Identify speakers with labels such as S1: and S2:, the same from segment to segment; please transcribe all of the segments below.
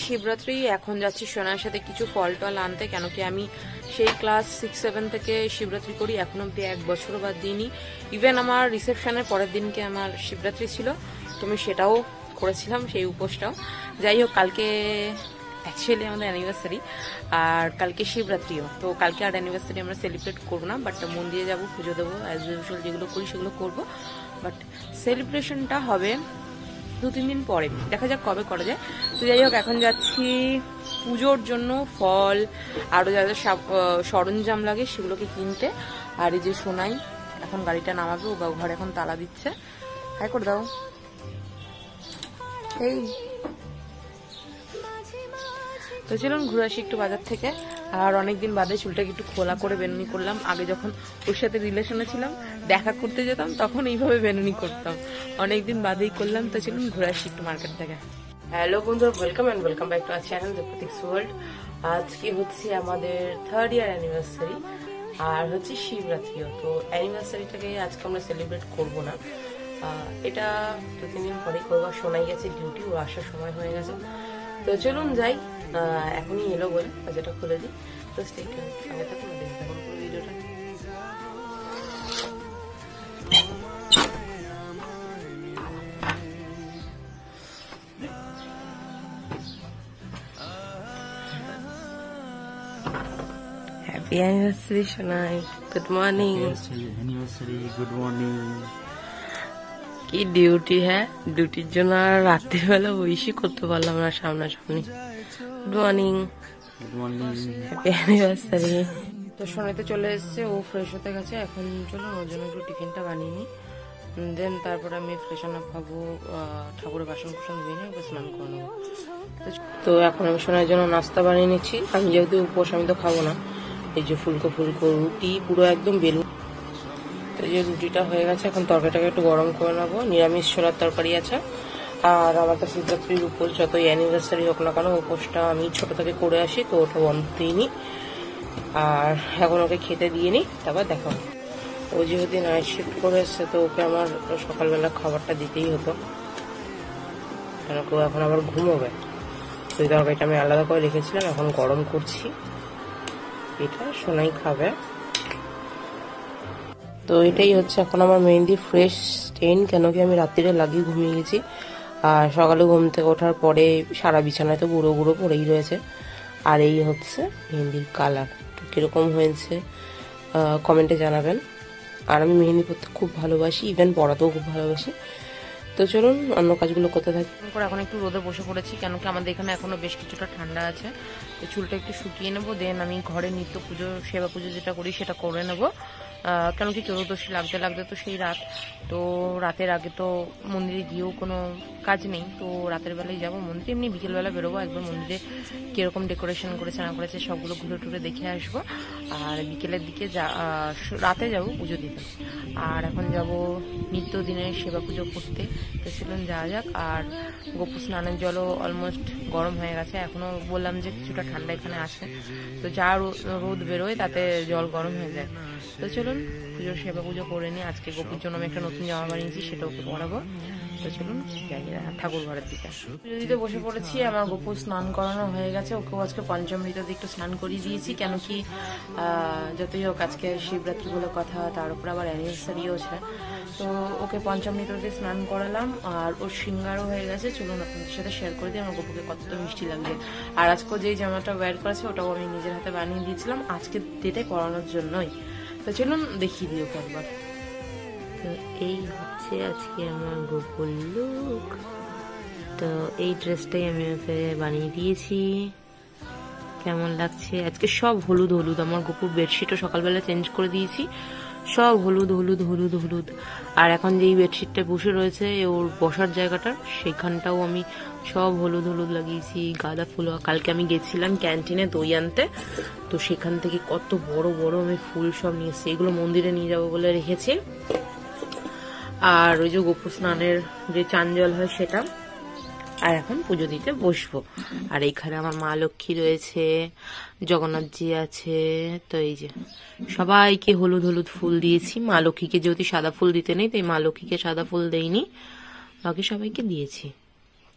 S1: শিবরাত্রি, এখন যাচ্ছি সোনার সাথে কিছু ফল টল আনতে, কেন কি আমি সেই ক্লাস 6-7 থেকে শিবরাত্রি করি, এখন অব্দি 1 বছরও বাদ দিইনি। ইভেন আমার রিসেপশনের পরের দিনকে আমার শিবরাত্রি ছিল, তো আমি সেটাও করেছিলাম, সেই উপোসটাও। যাই হোক, কালকে অ্যাকচুয়ালি আমাদের অ্যানিভার্সারি, আর কালকে শিবরাত্রিও, তো কালকে আর অ্যানিভার্সারি আমরা সেলিব্রেট করবো না, বাট মন্দিরে যাবো, পুজো দেবো, অ্যাজ ইউজুয়াল যেগুলো করি সেগুলো করবো। বাট সেলিব্রেশনটা হবে 2-3 দিন পরে, দেখা যাক কবে করা যায়। তো যাই হোক, এখন যাচ্ছি পুজোর জন্য ফল আরও যা যা সরঞ্জাম লাগে সেগুলোকে কিনতে। আর এই যে সোনাই এখন গাড়িটা নামাবে, ও ঘরে এখন তালা দিচ্ছে। হাই করে দাও। এই তো চলুন ঘুরে আসি একটু বাজার থেকে। আর অনেকদিন বাদে চুলটাকে একটু খোলা করে বেনুনি করলাম। আগে যখন ওর সাথে রিলেশনে ছিলাম, দেখা করতে যেতাম, তখন এইভাবে বেনুনি করতাম, অনেকদিন বাদেই করলাম। তো চলুন ঘুরে আসি একটু মার্কেট থেকে। হ্যালো বন্ধুরা, welcome and welcome back to our channel Pratik's world. আজকে হচ্ছে আমাদের 3rd ইয়ার অ্যানিভার্সারি, আর হচ্ছে শিবরাত্রিও। তো অ্যানিভার্সারিটাকে আজকে আমরা সেলিব্রেট করবো না, এটা 2-3 দিন পরেই করবো। শোনাই গেছে ডিউটি, ও আসার সময় হয়ে গেছে। তো চলুন যাই, এখনই এলো বলে যেটা খুলে দিই। তো স্টে টিউনড, সঙ্গে থাকুন, দেখতে থাকুন পুরো ভিডিওটা। Happy anniversary Sonai, good morning.
S2: Anniversary, good morning.
S1: কি ডিউটি, হ্যাঁ, ডিউটির জন্য আর রাত্রিবেলা বইসি করতে পারলাম না সামনাসামনি। Good morning,
S2: good morning,
S1: happy anniversary. তো সোনাইতে চলে এসছে, ও ফ্রেশ হতে গেছে। এখন চলুন ওর জন্য একটু টিফিনটা বানিয়ে নিই, দেন তারপরে আমি ফ্রেশন আপ হবো, ঠাকুরের বাসন কুসন ধুয়ে নিয়ে ওকে স্নান করে নেবো। তো এখন আমি সোনার জন্য নাস্তা বানিয়ে নিচ্ছি। আমি যেহেতু উপোস, আমি তো খাবো না। এই যে ফুলকো ফুলকো রুটি, পুরো একদম বেলুন। তো এই যে রুটিটা হয়ে গেছে, এখন তরকারিটাকে একটু গরম করে নেবো। নিরামিষ ছোলার তরকারি আছে। আর আমার তো শিবরাত্রির উপোস, যতই অ্যানিভার্সারি হোক না কেন, উপোসটা আমি ছোট থেকে করে আসি, তো ওটা বন্ধ দিইনি। আর এখন ওকে খেতে দিয়ে নিই, তারপর দেখা হবে। ও যেহেতু নাইট শিফট করে এসছে, তো ওকে আমার সকালবেলা খাবারটা দিতেই হতো, কেন কেউ এখন আবার ঘুমোবে। তো এই তরকারিটা আমি আলাদা করে রেখেছিলাম, এখন গরম করছি, এটা সোনাই খাবে। তো এটাই হচ্ছে এখন আমার মেহেন্দি ফ্রেশ স্টেন, কেন কি আমি রাত্রিরে লাগিয়ে ঘুমিয়ে গেছি, আর সকালে ঘুম থেকে ওঠার পরে সারা বিছানায় তো গুঁড়ো গুঁড়ো পড়েই রয়েছে। আর এই হচ্ছে মেহেন্দির কালার, তো কীরকম হয়েছে কমেন্টে জানাবেন। আর আমি মেহেন্দি পরতে খুব ভালোবাসি, ইভেন পড়াতেও খুব ভালোবাসি। তো চলুন অন্য কাজগুলো করতে থাকি। এখন একটু রোদে বসে পড়েছি, কেন কি আমাদের এখানে এখনো বেশ কিছুটা ঠান্ডা আছে। তো চুলটা একটু শুকিয়ে নেবো, দেন আমি ঘরে নিত্য পুজো, সেবা পুজো যেটা করি সেটা করে নেবো। কেন কি চতুর্দশী লাগতে লাগতে তো সেই রাত, তো রাতের আগে তো মন্দিরে গিয়েও কোনো কাজ নেই, তো রাতের বেলায় যাবো মন্দিরে। এমনি বিকেলবেলা বেরোবো, একবার মন্দিরে কীরকম ডেকোরেশন করেছে না করেছে সবগুলো ঘুরে টুরে দেখে আসবো। আর বিকেলের দিকে রাতে যাবো পুজো দিতে। আর এখন যাব নিত্যদিনের সেবা পুজো করতে। তো চলুন যাওয়া যাক। আর গোপু স্নানের জলও অলমোস্ট গরম হয়ে গেছে, এখনো বললাম যে কিছুটা ঠান্ডা এখানে আসে, তো যা রোদ বেরোয় তাতে জল গরম হয়ে যায়। তো চলুন পুজোর সেবা পুজো করে নিই। আজকে গোপুর জন্য আমি একটা নতুন জামা বানিয়েছি, সেটা ওকে পরাবো। তো চলুন যাই ঠাকুর ঘরের দিকে। পুজো বসে পড়েছি, আমার গোপুর স্নান করানো হয়ে গেছে, ওকেও আজকে পঞ্চমৃততে একটু স্নান করিয়ে দিয়েছি, কেন কি যতই হোক আজকে শিবরাত্রি বলে কথা, তার উপর আবার অ্যানিভার্সারিও আছে। তো ওকে পঞ্চমৃততে স্নান করালাম, আর ওর সিঙ্গারও হয়ে গেছে। চলুন আপনাদের সাথে শেয়ার করে দিই আমার গোপুকে কতটা মিষ্টি লাগছে। আর আজকে যেই জামাটা ওয়্যার করেছে ওটাও আমি নিজের হাতে বানিয়ে দিয়েছিলাম, আজকে ডেটে করানোর জন্যই। তো চলুন দেখিয়ে দিই ওকে একবার। তো এই হচ্ছে আজকে আমার গোপুর লুক। তো এই ড্রেসটাই আমি ওকে বানিয়ে দিয়েছি, কেমন লাগছে? আজকে সব হলুদ হলুদ, আমার গোপুর বেডশিটও সকালবেলা চেঞ্জ করে দিয়েছি, সব হলুদ হলুদ হলুদ হলুদ। আর এখন যেই বেডশিটটা বসে রয়েছে ওর বসার জায়গাটা, সেখানটাও আমি সব হলুদ হলুদ লাগিয়েছি। গাঁদা ফুল, কালকে আমি গেছিলাম ক্যান্টিনে দই আনতে, তো সেখান থেকে কত বড় বড় আমি ফুল সব নিয়ে এসেছি, এগুলো মন্দিরে নিয়ে যাবো বলে রেখেছি। আর ওই যে গোপু স্নানের যে চাঞ্জল হয় সেটা। আর এখন পুজো দিতে বসবো। আর এইখানে আমার মা লক্ষ্মী রয়েছে, জগন্নাথজি আছে। তো এই যে সবাইকে হলুদ হলুদ ফুল দিয়েছি। মা লক্ষ্মীকে যেহেতু সাদা ফুল দিতে নেই, তাই মা লক্ষ্মীকে সাদা ফুল দেইনি, বাকি সবাইকে দিয়েছি।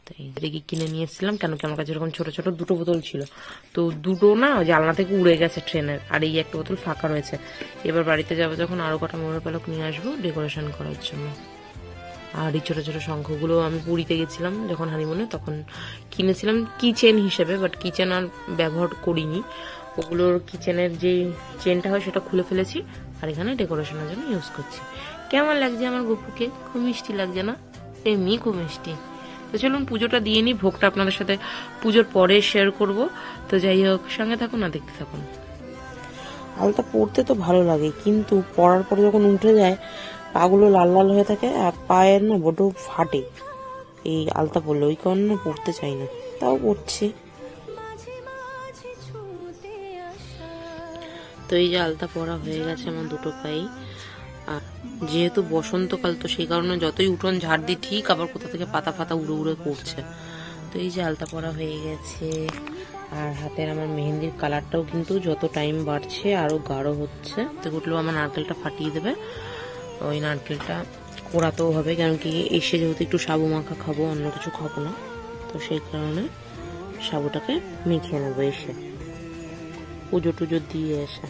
S1: তো এই কিনে নিয়ে এসেছিলাম, কেন কি আমার কাছে এরকম ছোট ছোট দুটো বোতল ছিল, তো দুটো না জানলা থেকে উড়ে গেছে ট্রেনের, আর এই একটা বোতল ফাঁকা রয়েছে। এবার বাড়িতে যাবো যখন আরো কটা ময়ূর পালক নিয়ে আসবো ডেকোরেশন করার জন্য। আর এই ছোট ছোট শঙ্খগুলো আমি পুরীতে গেছিলাম যখন হানিমুনে, তখন কিনেছিলাম কিচেন হিসেবে, বাট কিচেন আর ব্যবহার করিনি। ওগুলোর কিচেনের যে চেনটা হয় সেটা খুলে ফেলেছি, আর এখানে ডেকোরেশনের জন্য ইউজ করছি। কেমন লাগছে আমার গপুকে? খুব মিষ্টি লাগছে না? এমনি খুব মিষ্টি। তো চলুন পুজোটা দিয়ে নিই, ভোগটা আপনাদের সাথে পুজোর পরে শেয়ার করব। তো যাই হোক, সঙ্গে থাকুন না দেখতে থাকুন। আলতা পরতে তো ভালো লাগে, কিন্তু পরার পরে যখন উঠে যায় পাগুলো লাল লাল হয়ে থাকে আর পায়ের না বড্ড ফাটে এই আলতা পরলে, ওই কারণে না পরতে চাই না, তাও পরছি। তো এই যে আলতা পরা হয়ে গেছে আমার দুটো পায়ে, আর যেহেতু বসন্তকাল তো সেই কারণে যতই উঠোন ঝাড় দিই ঠিক আবার কোথা থেকে পাতা ফাতা উড়ে উড়ে পড়ছে। তো এই যে আলতা পরা হয়ে গেছে, আর হাতের আমার মেহেন্দির কালারটাও কিন্তু যত টাইম বাড়ছে আরো গাঢ় হচ্ছে। তো উঠলেও আমার নারকেলটা ফাটিয়ে দেবে, ওই নারকেলটা কোড়াতেও হবে, কারণ কি এসে যেহেতু একটু সাবু মাখা খাবো, অন্য কিছু খাবো না, তো সেই কারণে সাবুটাকে মেখে নেবো এসে পুজো টুজো দিয়ে এসে।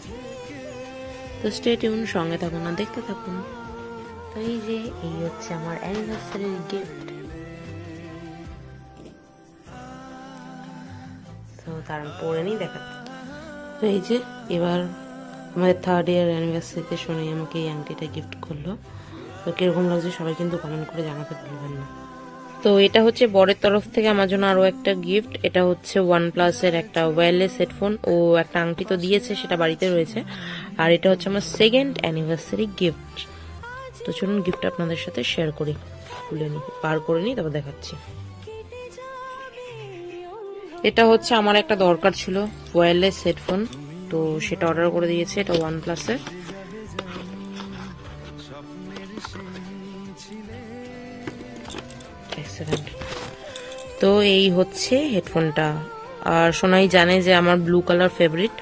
S1: তো স্টে টিউন, সঙ্গে থাকুন না দেখতে থাকুন। তো এই যে এই হচ্ছে আমার অ্যানিভার্সারির গিফট। তো তার পরে নিই দেখাচ্ছি। তো এই যে এবার আমাদের 3rd ইয়ার অ্যানিভার্সারিতে শোনাই আমাকে এই আংটিটা গিফট করলো। তো কিরকম লাগছে সবাই কিন্তু কমেন্ট করে জানাতে ভুলবেন না। তো এটা হচ্ছে বরের তরফ থেকে আমার জন্য আরো একটা গিফট। এটা হচ্ছে OnePlus এর একটা ওয়্যারলেস হেডফোন। ও একটা আংটি তো দিয়েছে, সেটা বাড়িতে রয়েছে, আর এটা হচ্ছে আমার 2nd অ্যানিভার্সারি গিফট। তো চলুন গিফট আপনাদের সাথে শেয়ার করি, খুলে নি, পার করে নি, তারপর দেখাচ্ছি। এটা হচ্ছে আমার একটা দরকার ছিল ওয়্যারলেস হেডফোন, তো সেটা অর্ডার করে দিয়েছে। এটা OnePlus এর। তো এই হচ্ছে হেডফোনটা। আর সোনাই জানে যে আমার ব্লু কালার ফেভারিট,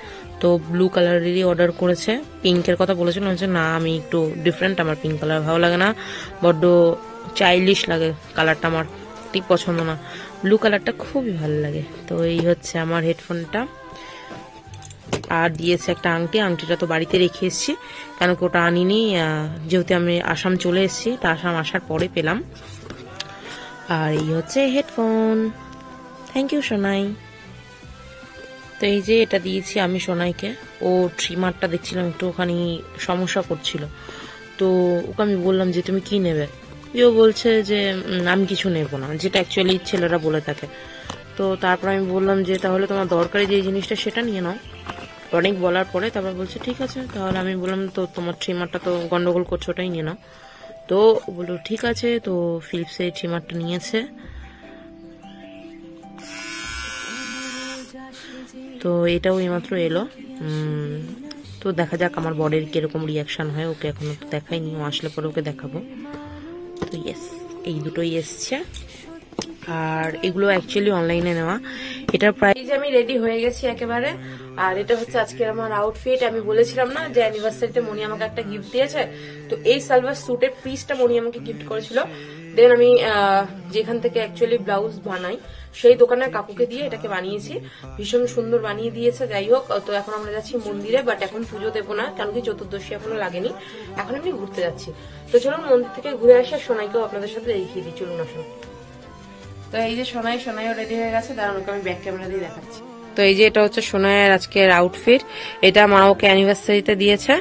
S1: তো ব্লু কালারেরই অর্ডার করেছে। পিঙ্কের কথা বলেছিল, না আমি একটু ডিফারেন্ট, আমার পিঙ্ক কালার ভালো লাগে না, বড্ড চাইল্ডিশ লাগে কালারটা, আমার ঠিক পছন্দ না, ব্লু কালারটা খুবই ভালো লাগে। তো এই হচ্ছে আমার হেডফোনটা, আর দিয়েছে একটা আংটি। আংটিটা তো বাড়িতে রেখে এসেছি, কেন কি ওটা আনিনি, যেহেতু আমি আসাম চলে এসেছি, তা আসাম আসার পরে পেলাম। আর এই হচ্ছে হেডফোন। Thank you Sonai. তো এই যে এটা দিয়েছি আমি সোনাইকে। ও ট্রিমারটা দেখছিলাম একটুখানি সমস্যা করছিল, তো ওকে আমি বললাম যে তুমি কি নেবে, ও বলছে যে আমি কিছু নেবো না, যেটা অ্যাকচুয়ালি ছেলেরা বলে থাকে। তো তারপর আমি বললাম যে তাহলে তোমার দরকারি যে জিনিসটা সেটা নিয়ে নাও। অনেক বলার পরে তারপর বলছে ঠিক আছে। তাহলে আমি বললাম তো তোমার ট্রিমারটা তো গন্ডগোল করছো, ওটাই নিয়ে নাও। তো বললো ঠিক আছে। তো ফিলিপসের ট্রিমারটা নিয়েছে। তো এটাও এইমাত্র এলো। তো দেখা যাক আমার বরের কিরকম রিয়াকশন হয়, ওকে এখনো তো দেখাইনি, ও আসলে পরে ওকে দেখাবো। তো ইয়েস, এই দুটোই এসছে, আর এগুলো অ্যাকচুয়ালি অনলাইনে নেওয়া। এটার প্রাইস আমি রেডি হয়ে গেছি একেবারে। আর এটা হচ্ছে আজকের আমার আউটফিট। আমি বলেছিলাম না যে অ্যানিভার্সারিতে মনি আমাকে একটা গিফট দিয়েছে, তো এই সালভার স্যুটের পিসটা মনি আমাকে গিফট করেছিল। দেন আমি যেখান থেকে অ্যাকচুয়ালি ব্লাউজ বানাই সেই দোকানের কাকুকে দিয়ে এটাকে বানিয়েছি, ভীষণ সুন্দর বানিয়ে দিয়েছে। যাই হোক, তো এখন আমরা যাচ্ছি মন্দিরে, বাট এখন পুজো দেবো না, কারণ কি চতুর্দশী এখনো লাগেনি, এখন আমি ঘুরতে যাচ্ছি। তো চলুন মন্দির থেকে ঘুরে আসি, আর সোনাইকেও আপনাদের সাথে দেখিয়ে দিই, চলুন আসুন। তো এই যে সোনাইও রেডি হয়ে গেছে, দাঁড়ান ওকে আমি ব্যাক ক্যামেরা দিয়ে দেখাচ্ছি। তো এই যে এটা হচ্ছে সোনাইয়ের আজকের আউটফিট, এটা মা ওকে অ্যানিভার্সারিতে দিয়েছে।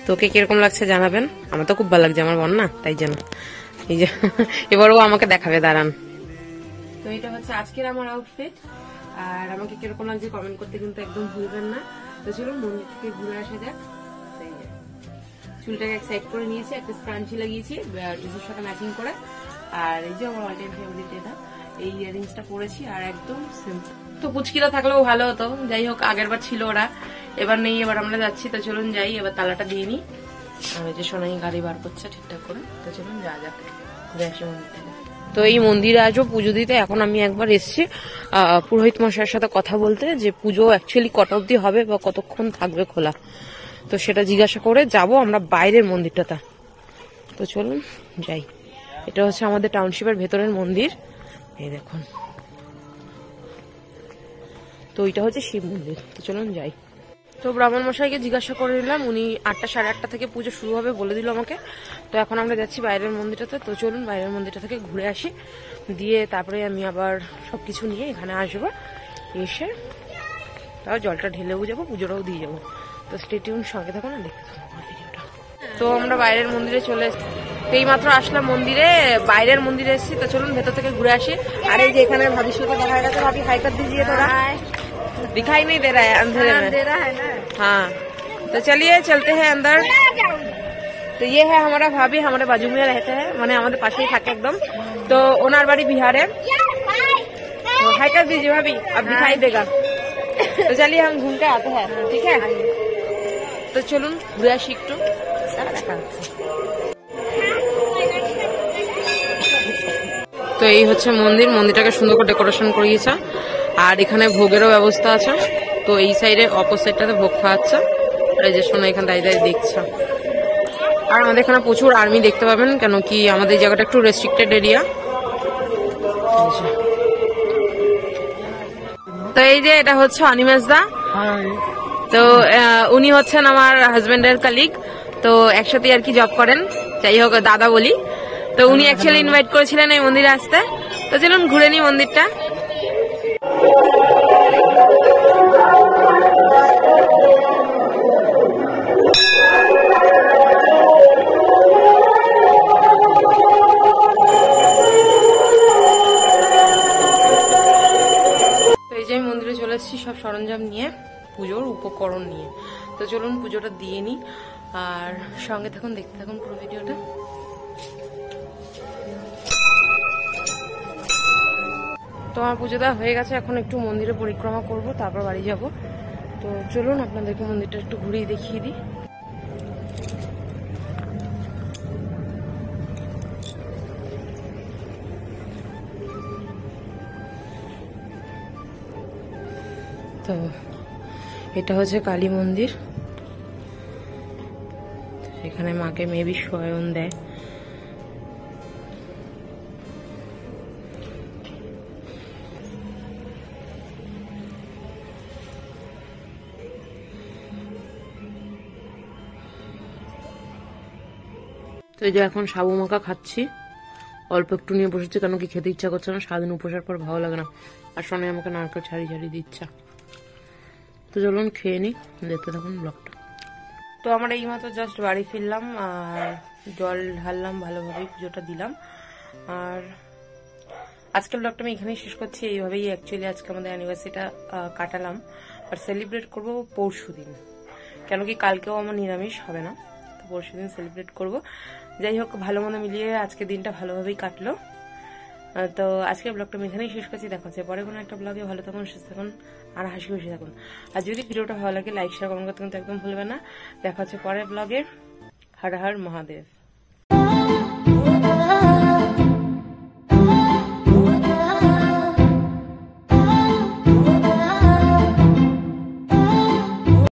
S1: তোকে কিরকম লাগছে জানাবেন, আমার তো খুব ভালো লাগছে, আমার বোন না, তাই জন্য। এই যে এবারও আমাকে দেখাবে, দাঁড়ান। তো এটা হচ্ছে আজকের আমার আউটফিট, আর আমাকে কিরকম লাগছে কমেন্ট করতে কিন্তু একদম ভুলবেন না। তো চলুন মন্দির থেকে ঘুরে আসা যাক। চুলটাকে এক সাইড করে নিয়েছি, একটা স্ক্রাঞ্চি লাগিয়েছি ড্রেসের সাথে ম্যাচিং করে, আর এই যে আমার অল টাইম ফেভারিট এটা, এই ইয়ারিংসটা পরেছি, আর একদম সিম্পল। তো পুচকিরা থাকলেও ভালো হতো, যাই হোক আগের বার ছিল ওরা, এবার নেই, এবার আমরা যাচ্ছি। তো চলুন যাই, এবার তালাটা দিয়ে নিই। আর এই যে সোনাই গাড়ি বার করছে ঠিকঠাক করে। তো চলুন যা যাক, ঘুরে আসি মন্দির থেকে। তো এই মন্দিরে আসবো পুজো দিতে। এখন আমি একবার এসছি পুরোহিত মশাইয়ের সাথে কথা বলতে, যে পুজো অ্যাকচুয়ালি কটা অবধি হবে বা কতক্ষণ থাকবে খোলা, তো সেটা জিজ্ঞাসা করে যাব আমরা বাইরের মন্দিরটাতে। তো চলুন যাই। এটা হচ্ছে আমাদের টাউনশিপের ভেতরের মন্দির, এই দেখুন। তো ওইটা হচ্ছে শিব মন্দির। তো চলুন যাই। তো ব্রাহ্মণ মশাইকে জিজ্ঞাসা করে নিলাম, উনি 8টা সাড়ে 8টা থেকে পুজো শুরু হবে বলে দিল আমাকে। তো এখন আমরা যাচ্ছি বাইরের মন্দিরটাতে। তো চলুন বাইরের মন্দিরটা থেকে ঘুরে আসি, দিয়ে তারপরে আমি আবার সবকিছু নিয়ে এখানে আসবো, এসে তাও জলটা ঢেলেও যাবো, পুজোটাও দিয়ে যাবো। তো স্টে টিউন, সঙ্গে থাকুন আর দেখতে থাকুন আমার ভিডিওটা। তো আমরা বাইরের মন্দিরে চলে এসেছি, এই মাত্র আসলাম মন্দিরে, বাইরের মন্দিরে এসেছি। তো চলুন ভেতর থেকে ঘুরে আসি। আর এই যে এখানে ভাবির সাথে দেখা গেছে, ভাবি হাই कर दीजिए थोड़ा, दिखाई नहीं दे रहा है अंधेरे में, दे रहा है ना। हाँ तो चलिए चलते हैं अंदर। तो ये है हमारा भाभी, हमारे बाजू में रहते हैं, माने हमारे पास ही থাকে একদম। तो ओनार बाड़ी बिहार है। तो हाई कर दीजिए भाभी, अब दिखाई देगा। तो चलिए हम घूम के आते हैं, ठीक है। তো চলুন ঘুরে আসি একটু, দেখা হচ্ছে। তো এই হচ্ছে মন্দির, মন্দিরটাকে সুন্দর করে ডেকোরেশন করিয়েছে, আর এখানে ভোগেরও ব্যবস্থা আছে। তো এই সাইডে অপোজিটটাতে ভোগ খাওয়াচ্ছে, আর এই যে শোনো এখানে দাঁড়িয়ে দাঁড়িয়ে দেখছে। আর আমাদের এখানে প্রচুর আর্মি দেখতে পাবেন, কেন কি আমাদের জায়গাটা একটু রেস্ট্রিক্টেড এরিয়া। তো এই যে এটা হচ্ছে অনিমেষ দা। তো উনি হচ্ছেন আমার হাজবেন্ডের কালিগ, তো একসাথে আর কি জব করেন, যাই হোক দাদা বলি। তো উনি অ্যাকচুয়ালি ইনভাইট করেছিলেন এই মন্দিরে আসতে। তো চলুন ঘুরে নি মন্দিরটা। তো এই যে আমি মন্দিরে চলে এসেছি সব সরঞ্জাম নিয়ে, পুজোর উপকরণ নিয়ে। তো চলুন পুজোটা দিয়ে নি, আর সঙ্গে থাকুন, দেখতে থাকুন পুরো ভিডিওটা। তো আমার পুজো দেওয়া হয়ে গেছে, এখন একটু মন্দিরে পরিক্রমা করব, তারপর বাড়ি যাব। তো চলুন আপনাদেরকে মন্দিরটা একটু ঘুরিয়ে দেখিয়ে দিই। তো এটা হচ্ছে কালী মন্দির, এখানে মাকে মেবি শয়ন দেয়। তো এই যে এখন সাবু মাখা খাচ্ছি, অল্প একটু নিয়ে বসেছি, কেন কি খেতে ইচ্ছা করছে না, সারাদিন উপোসের পর ভালো লাগে না। আর শোনে আমাকে নারকেল ছাড়ি ছাড়ি দিচ্ছে। তো চলুন খেয়ে নি, দেখতে থাকুন ব্লগটা। তো আমরা এই মাত্র জাস্ট বাড়ি ফিরলাম, আর জল ঢাললাম, ভালোভাবেই পুজোটা দিলাম। আর আজকের ব্লগটা আমি এখানেই শেষ করছি। এইভাবেই অ্যাকচুয়ালি আজকে আমাদের অ্যানিভার্সারিটা কাটালাম, আর সেলিব্রেট করবো পরশু দিন, কেন কি কালকেও আমার নিরামিষ হবে না, তো পরশু দিন সেলিব্রেট করবো। যাই হোক, ভালো মন্দ মিলিয়ে আজকে দিনটা ভালোভাবেই কাটলো। তো আজকের ব্লগটা আমি এখানেই শেষ করছি। দেখা হচ্ছে পরে কোনো একটা ব্লগে। ভালো থাকুন, সুস্থ থাকুন, আর হাসি খুশি থাকুন। আর যদি ভিডিওটা ভালো লাগে লাইক শেয়ার কমেন্ট করতে কিন্তু একদম ভুলবেন না। দেখা হচ্ছে পরের ব্লগে। হর হর মহাদেব।